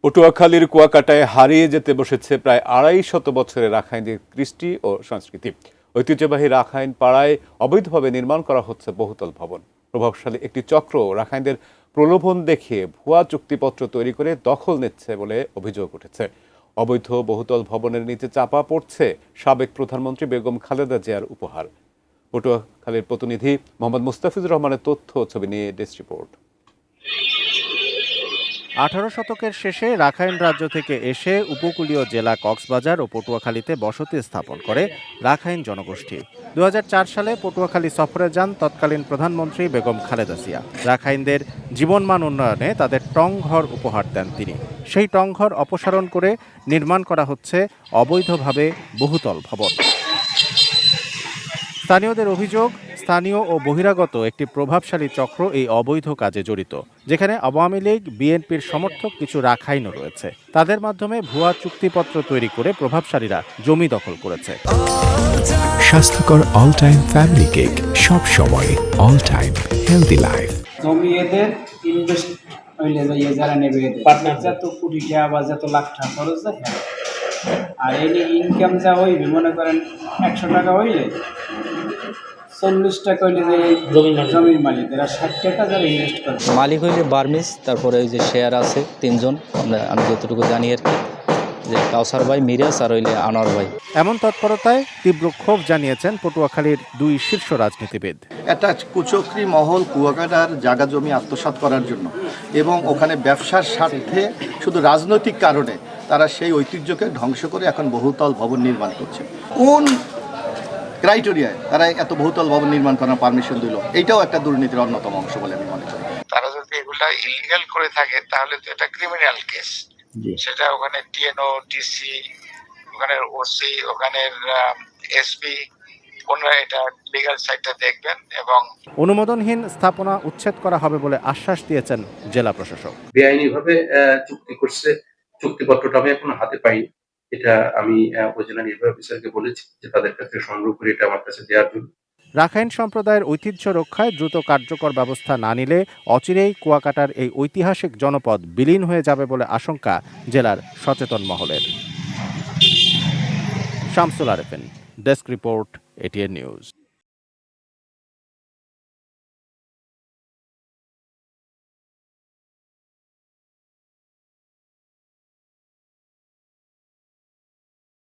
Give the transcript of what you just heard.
পটুয়াখালীর কুয়াকাটায় হারিয়ে যেতে বসেছে প্রায় ২৫০ বছরের রাখাইনদের কৃষ্টি ও সংস্কৃতি। ঐতিহ্যবাহী রাখাইন পাড়ায় অবৈধভাবে নির্মাণ করা হচ্ছে বহুতল ভবন। প্রভাবশালী একটি চক্র রাখাইনদের প্রলোভন দেখিয়ে ভুয়া চুক্তিপত্র তৈরি করে দখল নিচ্ছে বলে অভিযোগ উঠেছে। অবৈধ বহুতল ভবনের নিচে চাপা পড়ছে সাবেক প্রধানমন্ত্রী বেগম খালেদা জিয়ার উপহার। পটুয়াখালীর প্রতিনিধি মোহাম্মদ মুস্তাফিজুর রহমানের তথ্য ছবি নিয়ে ডেস্ক রিপোর্ট। ১৮ শতকের শেষে রাখাইন রাজ্য থেকে এসে উপকূলীয় জেলা কক্সবাজার ও পটুয়াখালীতে বসতি স্থাপন করে রাখাইন জনগোষ্ঠী। ২০০৪ সালে পটুয়াখালী সফরে যান তৎকালীন প্রধানমন্ত্রী বেগম খালেদা জিয়া। রাখাইনদের জীবনমান উন্নয়নে তাদের টংঘর উপহার দেন তিনি। সেই টংঘর অপসারণ করে নির্মাণ করা হচ্ছে অবৈধভাবে বহুতল ভবন। স্থানীয়দের অভিযোগ, স্থানীয় ও বহিরাগত একটি প্রভাবশালী চক্র এই অবৈধ কাজে জড়িত, যেখানে আওয়ামী লীগ, বিএনপির সমর্থক কিছু রাখাইনও রয়েছে। তাদের মাধ্যমে ভুয়া চুক্তিপত্র তৈরি করে প্রভাবশালীরা জমি দখল করেছে। স্বাস্থ্যকর অল টাইম ফ্যামিলি কেক, সব সময় অল টাইম হেলদি লাইফ। জমি এদের ইনভেস্ট হইলে যাইয়ে যারা নেবে পার্টনার যত কোটি টাকা বা যত লাখ টাকা খরচ যায়, আর এনে ইনকাম যা হইবে মনে করেন ১০০ টাকা হইলে ৪০ টাকা হইলে জমির মালিক, এরা ৬০ টাকা যারা ইনভেস্ট করে। মালিক হইলে বার্মিস, তারপরে ওই যে শেয়ার আছে ৩ জন, আমি যতটুকু জানি আর কি, যে কাউসার ভাই, মিরাজ আর হইলে আনোয়ার ভাই। এমন তৎপরতায় তীব্র ক্ষোভ জানিয়েছেন পটুয়াখালীর দুই শীর্ষ রাজনীতিবিদ। একটা কুচক্রি মহল কুয়াকাটার জায়গা জমি আত্মসাৎ করার জন্য এবং ওখানে ব্যবসার স্বার্থে শুধু রাজনৈতিক কারণে তারা সেই ঐতিহ্যকে ধ্বংস করে এখন বহুতল ভবন নির্মাণ করছে। কোন ক্রাইটেরিয়ায় তারা এত বহুতল ভবন নির্মাণ করার পারমিশন দিল? এইটাও একটা দুর্নীতির অন্যতম অংশ বলে আমি মনে করি। তারা যদি এগুলা ইলিগাল করে থাকে তাহলে তো এটা ক্রিমিনাল কেস। সেটা ওখানে টিএনও, ডিসি, ওখানের ওসি, ওখানের এসপি, ওনারা এটা লিগ্যাল সাইডটা দেখবেন এবং অনুমোদনহীন স্থাপনা উচ্ছেদ করা হবে বলে আশ্বাস দিয়েছেন জেলা প্রশাসক। বেআইনিভাবে চুক্তি করছে, চুক্তিপত্রটা আমি এখনো হাতে পাই। এটা আমি উপজেলা নির্বাহী অফিসারকে বলেছি যে তাদের কাছে সংগ্রহ করে এটা আমার কাছে দেওয়ার জন্য। রাখাইন সম্প্রদায়ের ঐতিহ্য রক্ষায় দ্রুত কার্যকর ব্যবস্থা না নিলে অচিরেই কুয়াকাটার এই ঐতিহাসিক জনপদ বিলীন হয়ে যাবে বলে আশঙ্কা জেলার সচেতন মহলের। Shamsul Arefin, desk report, ATN news.